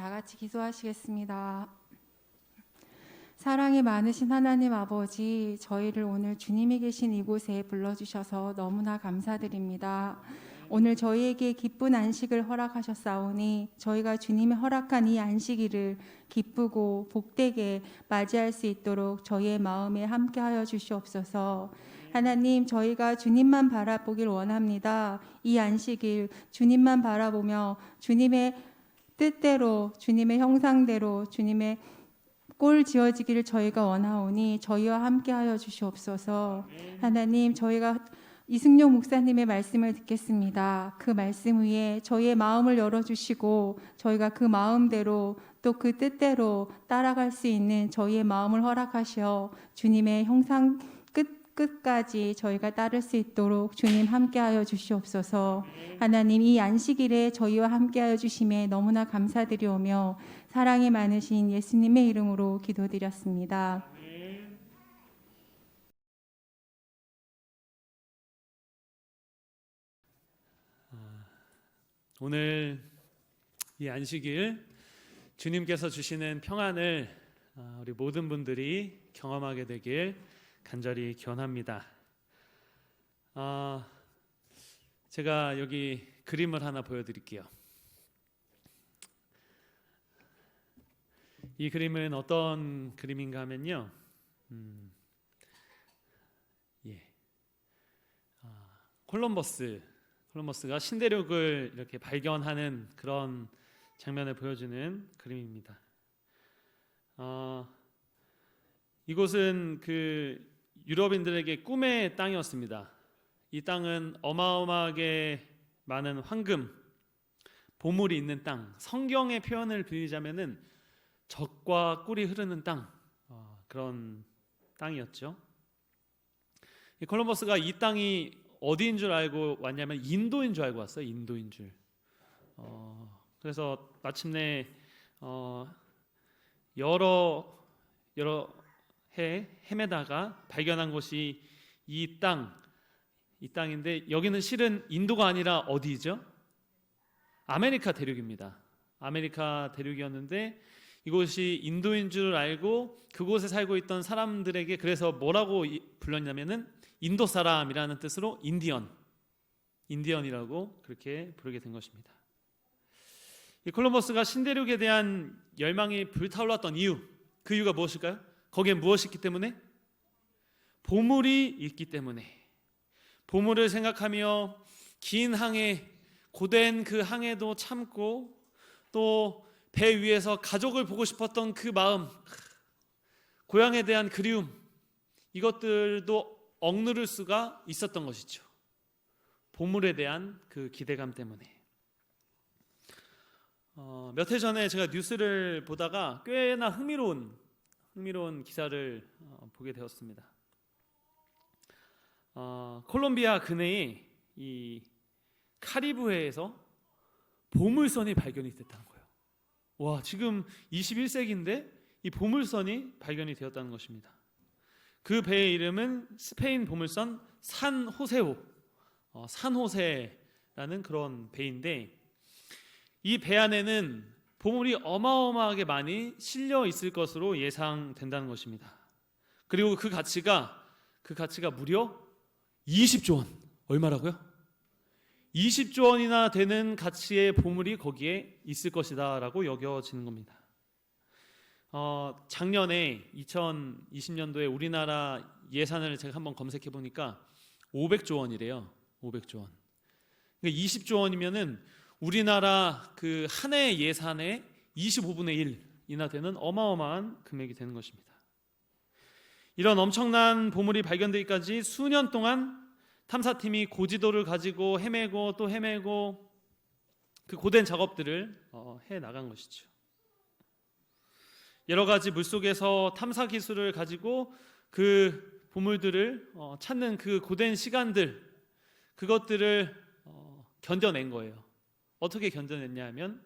다 같이 기도하시겠습니다. 사랑이 많으신 하나님 아버지, 저희를 오늘 주님이 계신 이곳에 불러주셔서 너무나 감사드립니다. 오늘 저희에게 기쁜 안식을 허락하셨사오니 저희가 주님이 허락한 이 안식일을 기쁘고 복되게 맞이할 수 있도록 저희의 마음에 함께하여 주시옵소서. 하나님, 저희가 주님만 바라보길 원합니다. 이 안식일 주님만 바라보며 주님의 뜻대로, 주님의 형상대로, 주님의 꼴 지어지기를 저희가 원하오니 저희와 함께하여 주시옵소서. 하나님, 저희가 이승용 목사님의 말씀을 듣겠습니다. 그 말씀 위에 저희의 마음을 열어주시고 저희가 그 마음대로 또 그 뜻대로 따라갈 수 있는 저희의 마음을 허락하시어 주님의 형상 끝까지 저희가 따를 수 있도록 주님 함께하여 주시옵소서. 하나님, 이 안식일에 저희와 함께하여 주심에 너무나 감사드리오며 사랑이 많으신 예수님의 이름으로 기도드렸습니다. 오늘 이 안식일 주님께서 주시는 평안을 우리 모든 분들이 경험하게 되길 간절히 기원합니다. 제가 여기 그림을 하나 보여드릴게요. 이 그림은 어떤 그림인가 하면요, 콜럼버스가 신대륙을 이렇게 발견하는 그런 장면을 보여주는 그림입니다. 이곳은 그 유럽인들에게 꿈의 땅이었습니다. 이 땅은 어마어마하게 많은 황금, 보물이 있는 땅, 성경의 표현을 빌리자면은 젖과 꿀이 흐르는 땅, 그런 땅이었죠. 이 콜럼버스가 이 땅이 어디인 줄 알고 왔냐면 인도인 줄 알고 왔어요. 인도인 줄. 그래서 마침내 여러 해 헤매다가 발견한 곳이 이 땅인데, 여기는 실은 인도가 아니라 어디죠? 아메리카 대륙입니다. 아메리카 대륙이었는데 이곳이 인도인 줄 알고 그곳에 살고 있던 사람들에게 그래서 뭐라고 불렀냐면은 인도 사람이라는 뜻으로 인디언이라고 그렇게 부르게 된 것입니다. 이 콜럼버스가 신대륙에 대한 열망이 불타올랐던 이유, 그 이유가 무엇일까요? 거기에 무엇이 있기 때문에? 보물이 있기 때문에. 보물을 생각하며 긴 항해, 고된 그 항해도 참고 또 배 위에서 가족을 보고 싶었던 그 마음, 고향에 대한 그리움, 이것들도 억누를 수가 있었던 것이죠. 보물에 대한 그 기대감 때문에. 몇 해 전에 제가 뉴스를 보다가 꽤나 흥미로운 기사를 보게 되었습니다. 콜롬비아 근해에 이 카리브해에서 보물선이 발견이 됐다는 거예요. 와, 지금 21세기인데 이 보물선이 발견이 되었다는 것입니다. 그 배의 이름은 스페인 보물선 산호세라는 그런 배인데, 이 배 안에는 보물이 어마어마하게 많이 실려 있을 것으로 예상된다는 것입니다. 그리고 그 가치가 무려 20조 원. 얼마라고요? 20조 원이나 되는 가치의 보물이 거기에 있을 것이다 라고 여겨지는 겁니다. 작년에 2020년도에 우리나라 예산을 제가 한번 검색해 보니까 500조 원이래요. 500조 원. 그러니까 20조 원이면은 우리나라 그 한 해 예산의 25분의 1이나 되는 어마어마한 금액이 되는 것입니다. 이런 엄청난 보물이 발견되기까지 수년 동안 탐사팀이 고지도를 가지고 헤매고 또 헤매고 그 고된 작업들을 해 나간 것이죠. 여러 가지 물속에서 탐사 기술을 가지고 그 보물들을 찾는 그 고된 시간들, 그것들을 견뎌낸 거예요. 어떻게 견뎌냈냐 하면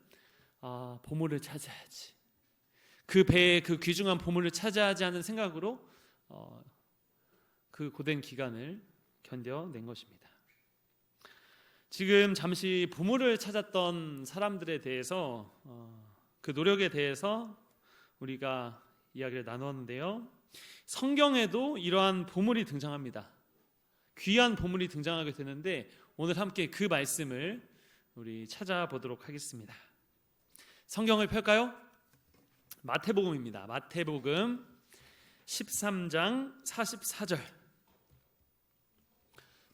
보물을 찾아야지, 그 배에 그 귀중한 보물을 찾아야지 하는 생각으로 그 고된 기간을 견뎌낸 것입니다. 지금 잠시 보물을 찾았던 사람들에 대해서 그 노력에 대해서 우리가 이야기를 나누었는데요. 성경에도 이러한 보물이 등장합니다. 귀한 보물이 등장하게 되는데 오늘 함께 그 말씀을 우리 찾아보도록 하겠습니다. 성경을 펼까요? 마태복음입니다. 마태복음 13장 44절.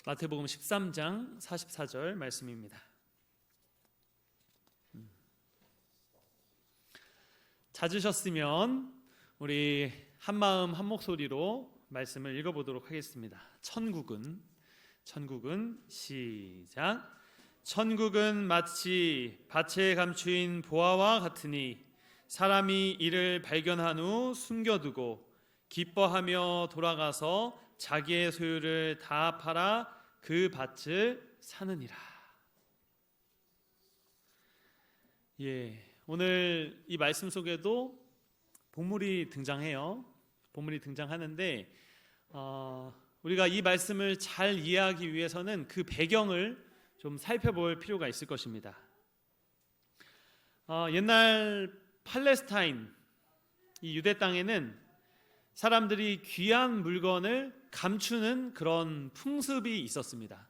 마태복음 13장 44절 말씀입니다. 찾으셨으면 우리 한마음 한목소리로 말씀을 읽어보도록 하겠습니다. 천국은 시작. 천국은 마치 밭에 감추인 보화와 같으니 사람이 이를 발견한 후 숨겨두고 기뻐하며 돌아가서 자기의 소유를 다 팔아 그 밭을 사느니라. 오늘 이 말씀 속에도 보물이 등장해요. 보물이 등장하는데 우리가 이 말씀을 잘 이해하기 위해서는 그 배경을 좀 살펴볼 필요가 있을 것입니다. 옛날 팔레스타인, 이 유대 땅에는 사람들이 귀한 물건을 감추는 그런 풍습이 있었습니다.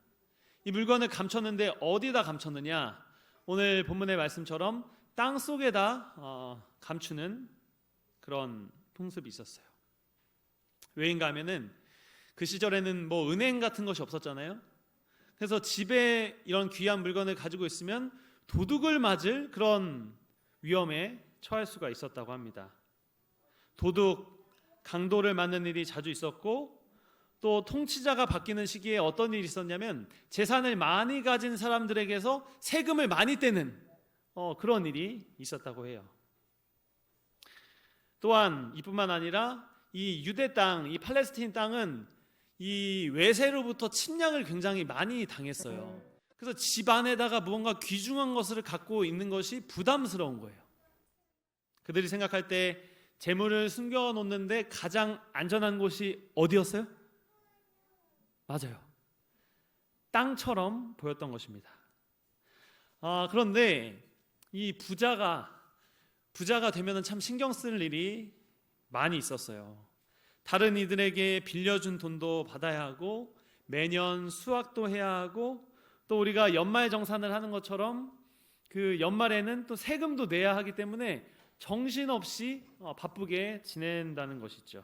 이 물건을 감췄는데 어디다 감췄느냐? 오늘 본문의 말씀처럼 땅 속에다 감추는 그런 풍습이 있었어요. 왜인가 하면은 그 시절에는 뭐 은행 같은 것이 없었잖아요. 그래서 집에 이런 귀한 물건을 가지고 있으면 도둑을 맞을 그런 위험에 처할 수가 있었다고 합니다. 도둑, 강도를 맞는 일이 자주 있었고, 또 통치자가 바뀌는 시기에 어떤 일이 있었냐면 재산을 많이 가진 사람들에게서 세금을 많이 떼는 그런 일이 있었다고 해요. 또한 이뿐만 아니라 이 유대 땅, 이 팔레스타인 땅은 이 외세로부터 침략을 굉장히 많이 당했어요. 그래서 집 안에다가 무언가 귀중한 것을 갖고 있는 것이 부담스러운 거예요. 그들이 생각할 때 재물을 숨겨놓는데 가장 안전한 곳이 어디였어요? 맞아요. 땅처럼 보였던 것입니다. 그런데 이 부자가 되면 참 신경 쓸 일이 많이 있었어요. 다른 이들에게 빌려준 돈도 받아야 하고 매년 수확도 해야 하고 또 우리가 연말정산을 하는 것처럼 그 연말에는 또 세금도 내야 하기 때문에 정신없이 바쁘게 지낸다는 것이죠.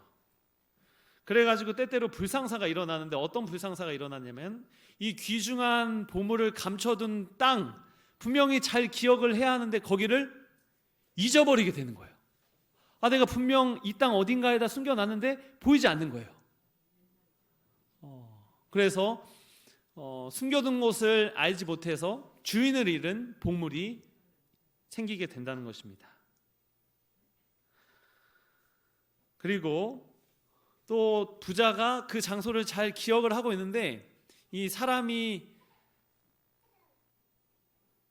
그래가지고 때때로 불상사가 일어나는데 어떤 불상사가 일어났냐면 이 귀중한 보물을 감춰둔 땅 분명히 잘 기억을 해야 하는데 거기를 잊어버리게 되는 거예요. 내가 분명 이 땅 어딘가에다 숨겨놨는데 보이지 않는 거예요. 그래서 숨겨둔 곳을 알지 못해서 주인을 잃은 보물이 생기게 된다는 것입니다. 그리고 또 부자가 그 장소를 잘 기억을 하고 있는데 이 사람이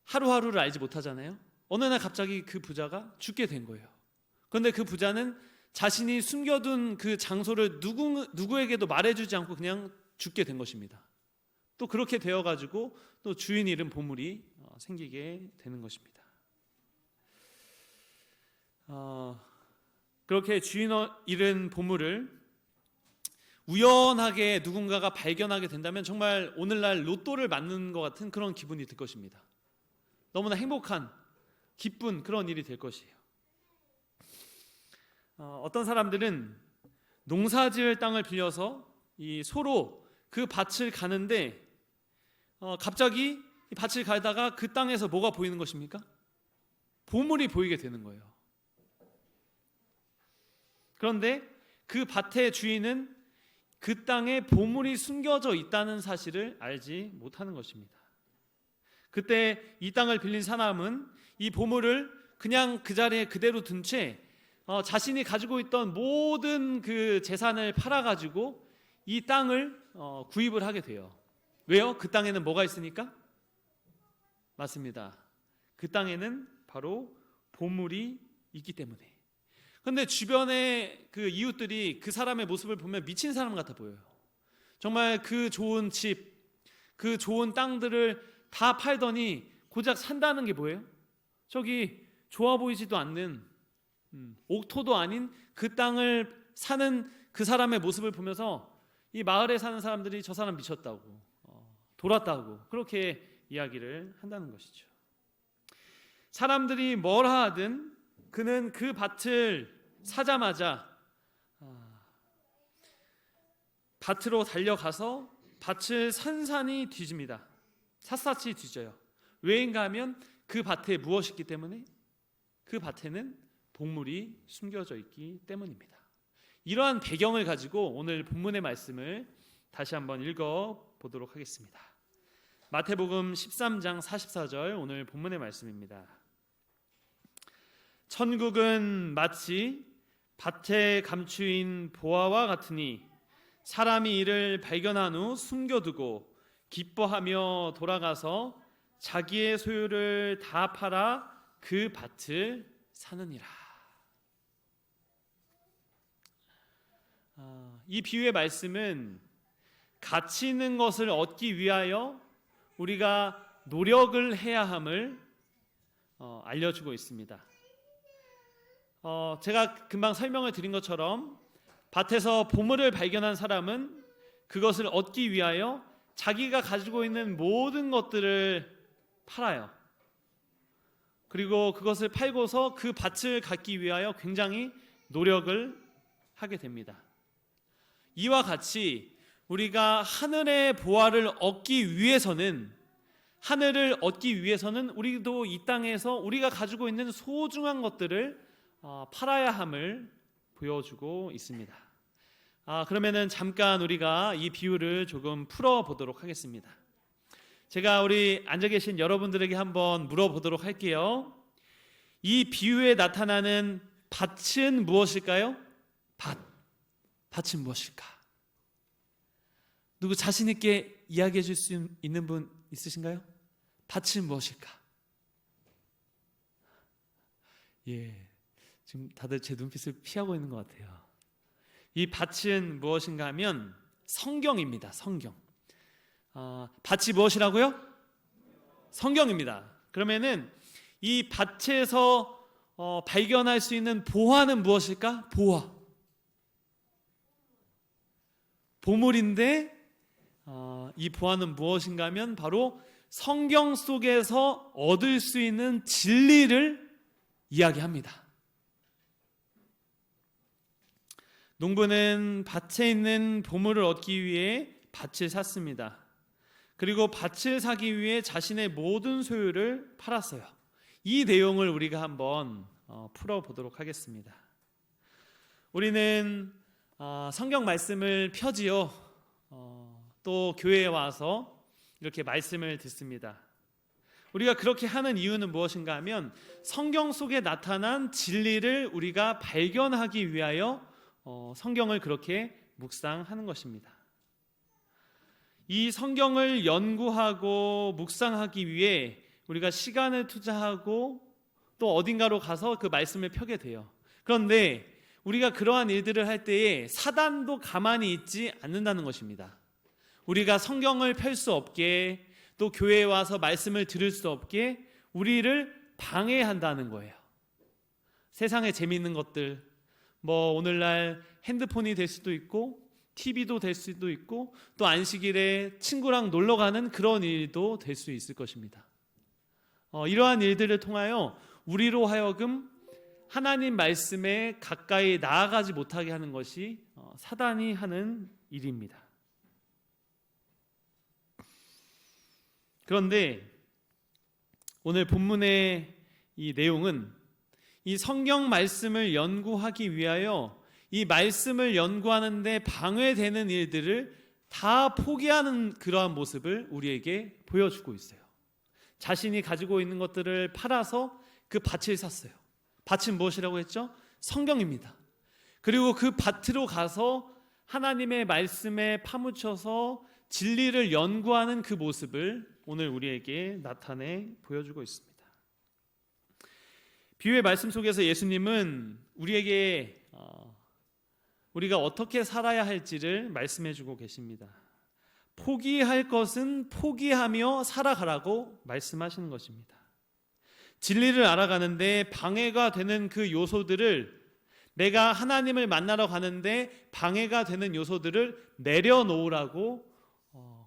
하루하루를 알지 못하잖아요. 어느 날 갑자기 그 부자가 죽게 된 거예요. 그런데 그 부자는 자신이 숨겨둔 그 장소를 누구에게도 말해주지 않고 그냥 죽게 된 것입니다. 또 그렇게 되어가지고 또 주인 잃은 보물이 생기게 되는 것입니다. 그렇게 주인 잃은 보물을 우연하게 누군가가 발견하게 된다면 정말 오늘날 로또를 맞는 것 같은 그런 기분이 들 것입니다. 너무나 행복한 기쁜 그런 일이 될 것이에요. 어떤 사람들은 농사지을 땅을 빌려서 이 소로 그 밭을 가는데 갑자기 이 밭을 가다가 그 땅에서 뭐가 보이는 것입니까? 보물이 보이게 되는 거예요. 그런데 그 밭의 주인은 그 땅에 보물이 숨겨져 있다는 사실을 알지 못하는 것입니다. 그때 이 땅을 빌린 사람은 이 보물을 그냥 그 자리에 그대로 둔 채 자신이 가지고 있던 모든 그 재산을 팔아가지고 이 땅을 구입을 하게 돼요. 왜요? 그 땅에는 뭐가 있으니까? 맞습니다. 그 땅에는 바로 보물이 있기 때문에. 그런데 주변의 그 이웃들이 그 사람의 모습을 보면 미친 사람 같아 보여요. 정말 그 좋은 집, 그 좋은 땅들을 다 팔더니 고작 산다는 게 뭐예요? 저기 좋아 보이지도 않는 옥토도 아닌 그 땅을 사는 그 사람의 모습을 보면서 이 마을에 사는 사람들이 저 사람 미쳤다고, 돌았다고 그렇게 이야기를 한다는 것이죠. 사람들이 뭘 하든 그는 그 밭을 사자마자 밭으로 달려가서 밭을 산산이 뒤집니다. 샅샅이 뒤져요. 왜인가 하면 그 밭에 무엇이 있기 때문에? 그 밭에는 복물이 숨겨져 있기 때문입니다. 이러한 배경을 가지고 오늘 본문의 말씀을 다시 한번 읽어보도록 하겠습니다. 마태복음 13장 44절 오늘 본문의 말씀입니다. 천국은 마치 밭에 감추인 보화와 같으니 사람이 이를 발견한 후 숨겨두고 기뻐하며 돌아가서 자기의 소유를 다 팔아 그 밭을 사느니라. 이 비유의 말씀은 가치 있는 것을 얻기 위하여 우리가 노력을 해야 함을 알려주고 있습니다. 제가 금방 설명을 드린 것처럼 밭에서 보물을 발견한 사람은 그것을 얻기 위하여 자기가 가지고 있는 모든 것들을 팔아요. 그리고 그것을 팔고서 그 밭을 갖기 위하여 굉장히 노력을 하게 됩니다. 이와 같이 우리가 하늘의 보화를 얻기 위해서는 우리도 이 땅에서 우리가 가지고 있는 소중한 것들을 팔아야 함을 보여주고 있습니다. 그러면은 잠깐 우리가 이 비유를 조금 풀어보도록 하겠습니다. 제가 우리 앉아 계신 여러분들에게 한번 물어보도록 할게요. 이 비유에 나타나는 밭은 무엇일까요? 밭은 무엇일까? 누구 자신 있게 이야기해 줄 수 있는 분 있으신가요? 밭은 무엇일까? 예, 지금 다들 제 눈빛을 피하고 있는 것 같아요. 이 밭은 무엇인가 하면 성경입니다. 성경. 밭이 무엇이라고요? 성경입니다. 그러면은 이 밭에서 발견할 수 있는 보화는 무엇일까? 보물인데 이 보화는 무엇인가 하면 바로 성경 속에서 얻을 수 있는 진리를 이야기합니다. 농부는 밭에 있는 보물을 얻기 위해 밭을 샀습니다. 그리고 밭을 사기 위해 자신의 모든 소유를 팔았어요. 이 내용을 우리가 한번 풀어보도록 하겠습니다. 우리는 성경 말씀을 펴지요. 또 교회에 와서 이렇게 말씀을 듣습니다. 우리가 그렇게 하는 이유는 무엇인가 하면 성경 속에 나타난 진리를 우리가 발견하기 위하여 성경을 그렇게 묵상하는 것입니다. 이 성경을 연구하고 묵상하기 위해 우리가 시간을 투자하고 또 어딘가로 가서 그 말씀을 펴게 돼요. 그런데 우리가 그러한 일들을 할 때에 사단도 가만히 있지 않는다는 것입니다. 우리가 성경을 펼 수 없게 또 교회에 와서 말씀을 들을 수 없게 우리를 방해한다는 거예요. 세상에 재미있는 것들, 오늘날 핸드폰이 될 수도 있고 TV도 될 수도 있고 또 안식일에 친구랑 놀러 가는 그런 일도 될 수 있을 것입니다. 이러한 일들을 통하여 우리로 하여금 하나님 말씀에 가까이 나아가지 못하게 하는 것이 사단이 하는 일입니다. 그런데 오늘 본문의 이 내용은 이 성경 말씀을 연구하기 위하여 이 말씀을 연구하는데 방해되는 일들을 다 포기하는 그러한 모습을 우리에게 보여주고 있어요. 자신이 가지고 있는 것들을 팔아서 그 밭을 샀어요. 밭은 무엇이라고 했죠? 성경입니다. 그리고 그 밭으로 가서 하나님의 말씀에 파묻혀서 진리를 연구하는 그 모습을 오늘 우리에게 나타내 보여주고 있습니다. 비유의 말씀 속에서 예수님은 우리에게 우리가 어떻게 살아야 할지를 말씀해 주고 계십니다. 포기할 것은 포기하며 살아가라고 말씀하시는 것입니다. 진리를 알아가는데 방해가 되는 그 요소들을, 내가 하나님을 만나러 가는데 방해가 되는 요소들을 내려놓으라고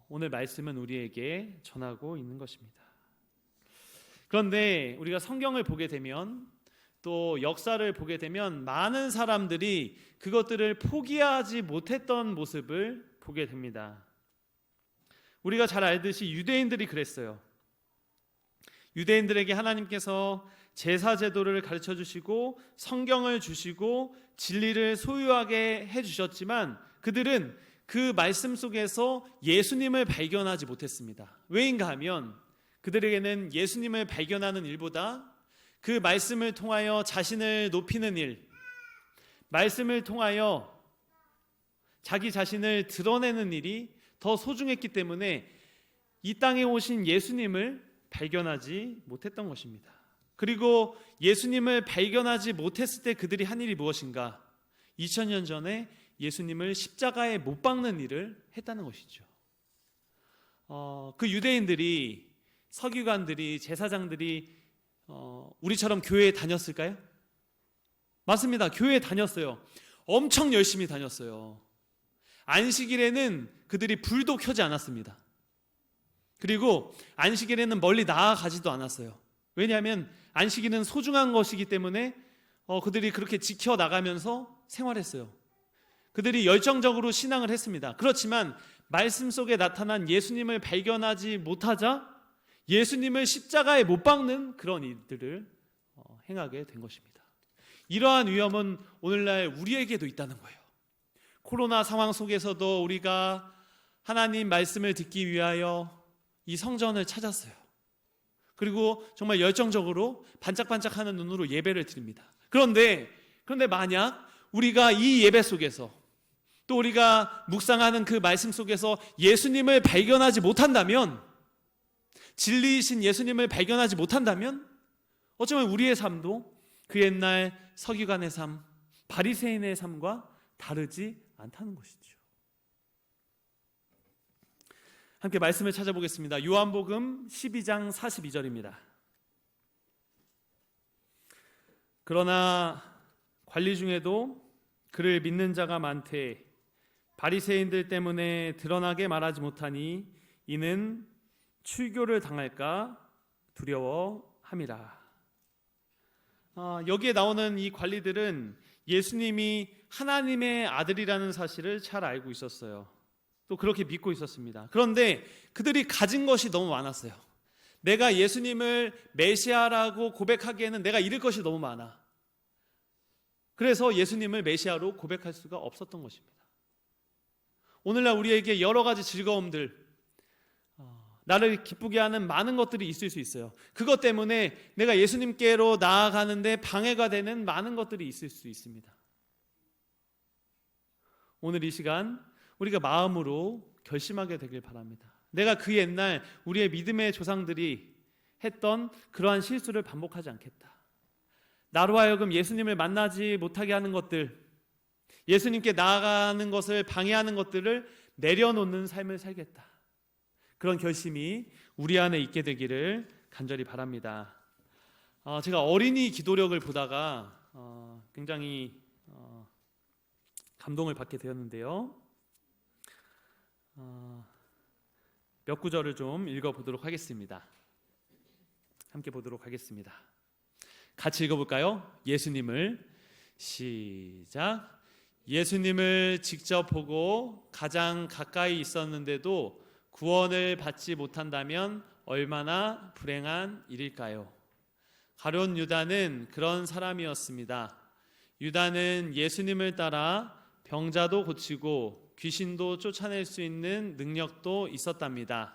오늘 말씀은 우리에게 전하고 있는 것입니다. 그런데 우리가 성경을 보게 되면, 또 역사를 보게 되면 많은 사람들이 그것들을 포기하지 못했던 모습을 보게 됩니다. 우리가 잘 알듯이 유대인들이 그랬어요. 유대인들에게 하나님께서 제사 제도를 가르쳐 주시고 성경을 주시고 진리를 소유하게 해 주셨지만 그들은 그 말씀 속에서 예수님을 발견하지 못했습니다. 왜인가 하면 그들에게는 예수님을 발견하는 일보다 그 말씀을 통하여 자신을 높이는 일, 말씀을 통하여 자기 자신을 드러내는 일이 더 소중했기 때문에 이 땅에 오신 예수님을 발견하지 못했던 것입니다. 그리고 예수님을 발견하지 못했을 때 그들이 한 일이 무엇인가? 2000년 전에 예수님을 십자가에 못 박는 일을 했다는 것이죠. 그 유대인들이, 서기관들이, 제사장들이 우리처럼 교회에 다녔을까요? 맞습니다. 교회에 다녔어요. 엄청 열심히 다녔어요. 안식일에는 그들이 불도 켜지 않았습니다. 그리고 안식일에는 멀리 나아가지도 않았어요. 왜냐하면 안식일은 소중한 것이기 때문에 그들이 그렇게 지켜나가면서 생활했어요. 그들이 열정적으로 신앙을 했습니다. 그렇지만 말씀 속에 나타난 예수님을 발견하지 못하자 예수님을 십자가에 못 박는 그런 일들을 행하게 된 것입니다. 이러한 위험은 오늘날 우리에게도 있다는 거예요. 코로나 상황 속에서도 우리가 하나님 말씀을 듣기 위하여 이 성전을 찾았어요. 그리고 정말 열정적으로 반짝반짝하는 눈으로 예배를 드립니다. 그런데 만약 우리가 이 예배 속에서, 또 우리가 묵상하는 그 말씀 속에서 예수님을 발견하지 못한다면, 진리이신 예수님을 발견하지 못한다면 어쩌면 우리의 삶도 그 옛날 서기관의 삶, 바리새인의 삶과 다르지 않다는 것이죠. 함께 말씀을 찾아보겠습니다. 요한복음 12장 42절입니다. 그러나 관리 중에도 그를 믿는 자가 많되 바리새인들 때문에 드러나게 말하지 못하니 이는 출교를 당할까 두려워함이라. 여기에 나오는 이 관리들은 예수님이 하나님의 아들이라는 사실을 잘 알고 있었어요. 또 그렇게 믿고 있었습니다. 그런데 그들이 가진 것이 너무 많았어요. 내가 예수님을 메시아라고 고백하기에는 내가 잃을 것이 너무 많아. 그래서 예수님을 메시아로 고백할 수가 없었던 것입니다. 오늘날 우리에게 여러 가지 즐거움들, 나를 기쁘게 하는 많은 것들이 있을 수 있어요. 그것 때문에 내가 예수님께로 나아가는데 방해가 되는 많은 것들이 있을 수 있습니다. 오늘 이 시간 우리가 마음으로 결심하게 되길 바랍니다. 내가 그 옛날 우리의 믿음의 조상들이 했던 그러한 실수를 반복하지 않겠다. 나로 하여금 예수님을 만나지 못하게 하는 것들, 예수님께 나아가는 것을 방해하는 것들을 내려놓는 삶을 살겠다. 그런 결심이 우리 안에 있게 되기를 간절히 바랍니다. 제가 어린이 기도력을 보다가 굉장히 감동을 받게 되었는데요. 몇 구절을 좀 읽어보도록 하겠습니다. 함께 보도록 하겠습니다. 같이 읽어볼까요? 예수님을 시작. 예수님을 직접 보고 가장 가까이 있었는데도 구원을 받지 못한다면 얼마나 불행한 일일까요? 가룟 유다는 그런 사람이었습니다. 유다는 예수님을 따라 병자도 고치고 귀신도 쫓아낼 수 있는 능력도 있었답니다.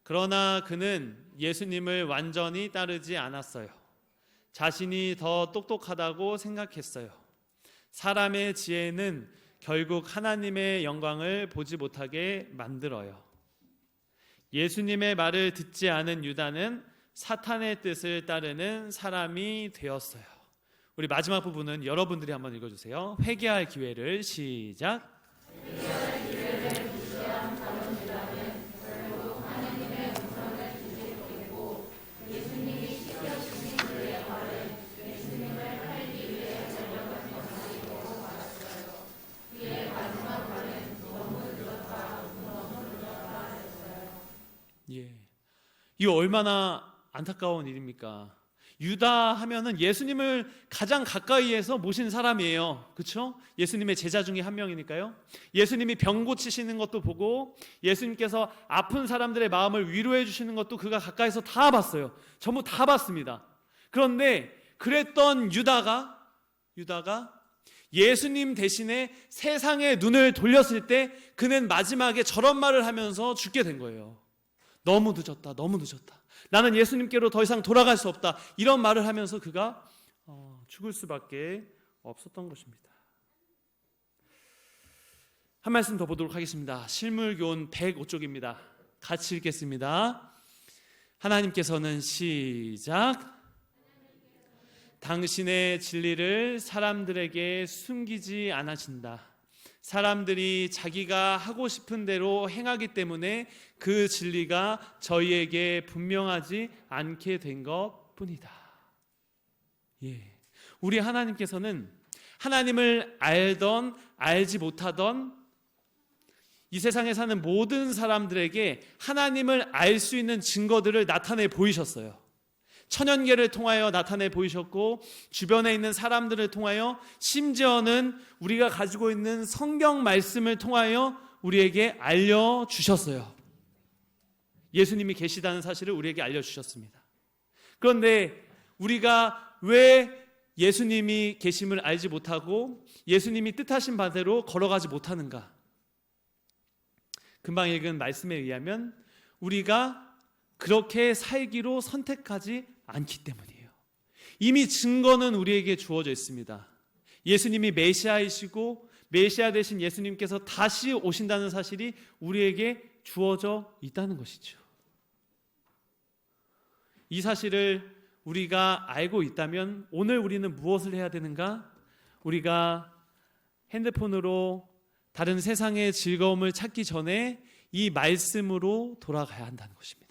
그러나 그는 예수님을 완전히 따르지 않았어요. 자신이 더 똑똑하다고 생각했어요. 사람의 지혜는 결국 하나님의 영광을 보지 못하게 만들어요. 예수님의 말을 듣지 않은 유다는 사탄의 뜻을 따르는 사람이 되었어요. 우리 마지막 부분은 여러분들이 한번 읽어주세요. 회개할 기회를 시작. 이 얼마나 안타까운 일입니까? 유다 하면은 예수님을 가장 가까이에서 모신 사람이에요. 그렇죠? 예수님의 제자 중에 한 명이니까요. 예수님이 병 고치시는 것도 보고 예수님께서 아픈 사람들의 마음을 위로해 주시는 것도 그가 가까이서 다 봤어요. 전부 다 봤습니다. 그런데 그랬던 유다가 예수님 대신에 세상의 눈을 돌렸을 때 그는 마지막에 저런 말을 하면서 죽게 된 거예요. 너무 늦었다. 너무 늦었다. 나는 예수님께로 더 이상 돌아갈 수 없다. 이런 말을 하면서 그가 죽을 수밖에 없었던 것입니다. 한 말씀 더 보도록 하겠습니다. 실물교훈 105쪽입니다. 같이 읽겠습니다. 하나님께서는 시작. 당신의 진리를 사람들에게 숨기지 않으신다. 사람들이 자기가 하고 싶은 대로 행하기 때문에 그 진리가 저희에게 분명하지 않게 된 것뿐이다. 우리 하나님께서는 하나님을 알던 알지 못하던 이 세상에 사는 모든 사람들에게 하나님을 알 수 있는 증거들을 나타내 보이셨어요. 천연계를 통하여 나타내 보이셨고 주변에 있는 사람들을 통하여 심지어는 우리가 가지고 있는 성경 말씀을 통하여 우리에게 알려주셨어요. 예수님이 계시다는 사실을 우리에게 알려주셨습니다. 그런데 우리가 왜 예수님이 계심을 알지 못하고 예수님이 뜻하신 바대로 걸어가지 못하는가? 금방 읽은 말씀에 의하면 우리가 그렇게 살기로 선택하지 않기 때문이에요. 이미 증거는 우리에게 주어져 있습니다. 예수님이 메시아이시고 메시아 되신 예수님께서 다시 오신다는 사실이 우리에게 주어져 있다는 것이죠. 이 사실을 우리가 알고 있다면 오늘 우리는 무엇을 해야 되는가? 우리가 핸드폰으로 다른 세상의 즐거움을 찾기 전에 이 말씀으로 돌아가야 한다는 것입니다.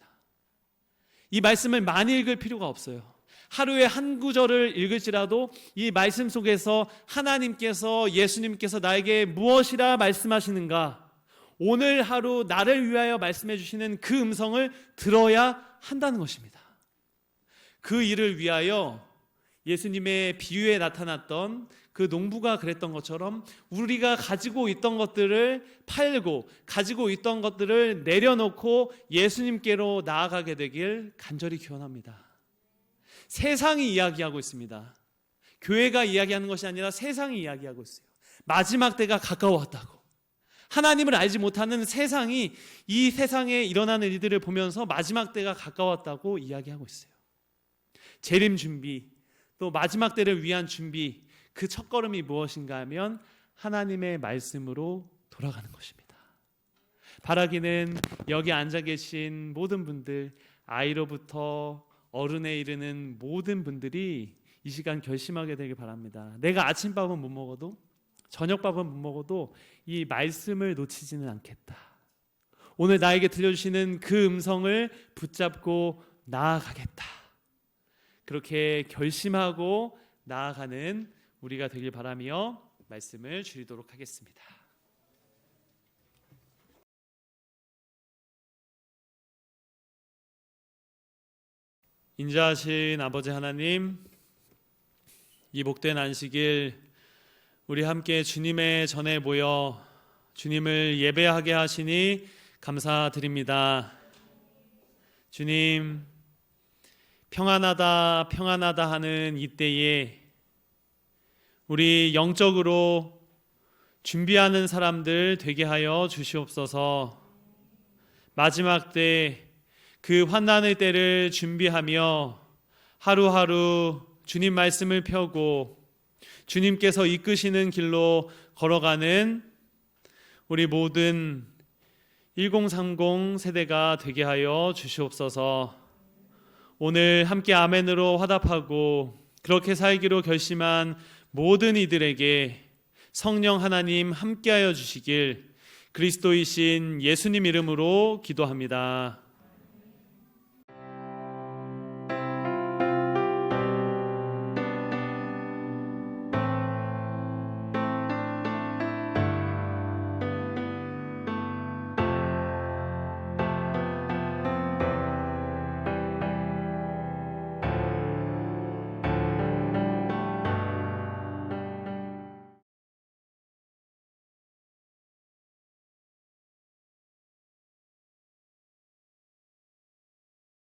이 말씀을 많이 읽을 필요가 없어요. 하루에 한 구절을 읽을지라도 이 말씀 속에서 하나님께서 예수님께서 나에게 무엇이라 말씀하시는가, 오늘 하루 나를 위하여 말씀해 주시는 그 음성을 들어야 한다는 것입니다. 그 일을 위하여 예수님의 비유에 나타났던 그 농부가 그랬던 것처럼 우리가 가지고 있던 것들을 팔고 가지고 있던 것들을 내려놓고 예수님께로 나아가게 되길 간절히 기원합니다. 세상이 이야기하고 있습니다. 교회가 이야기하는 것이 아니라 세상이 이야기하고 있어요. 마지막 때가 가까웠다고. 하나님을 알지 못하는 세상이 이 세상에 일어나는 일들을 보면서 마지막 때가 가까웠다고 이야기하고 있어요. 재림 준비, 또 마지막 때를 위한 준비, 그 첫걸음이 무엇인가 하면 하나님의 말씀으로 돌아가는 것입니다. 바라기는 여기 앉아 계신 모든 분들, 아이로부터 어른에 이르는 모든 분들이 이 시간 결심하게 되길 바랍니다. 내가 아침밥은 못 먹어도 저녁밥은 못 먹어도 이 말씀을 놓치지는 않겠다. 오늘 나에게 들려주시는 그 음성을 붙잡고 나아가겠다. 그렇게 결심하고 나아가는 우리가 되길 바라며 말씀을 줄이도록 하겠습니다. 인자하신 아버지 하나님, 이 복된 안식일 우리 함께 주님의 전에 모여 주님을 예배하게 하시니 감사드립니다. 주님, 평안하다 평안하다 하는 이때에 우리 영적으로 준비하는 사람들 되게 하여 주시옵소서. 마지막 때 그 환난의 때를 준비하며 하루하루 주님 말씀을 펴고 주님께서 이끄시는 길로 걸어가는 우리 모든 1030 세대가 되게 하여 주시옵소서. 오늘 함께 아멘으로 화답하고 그렇게 살기로 결심한 모든 이들에게 성령 하나님 함께하여 주시길 그리스도이신 예수님 이름으로 기도합니다.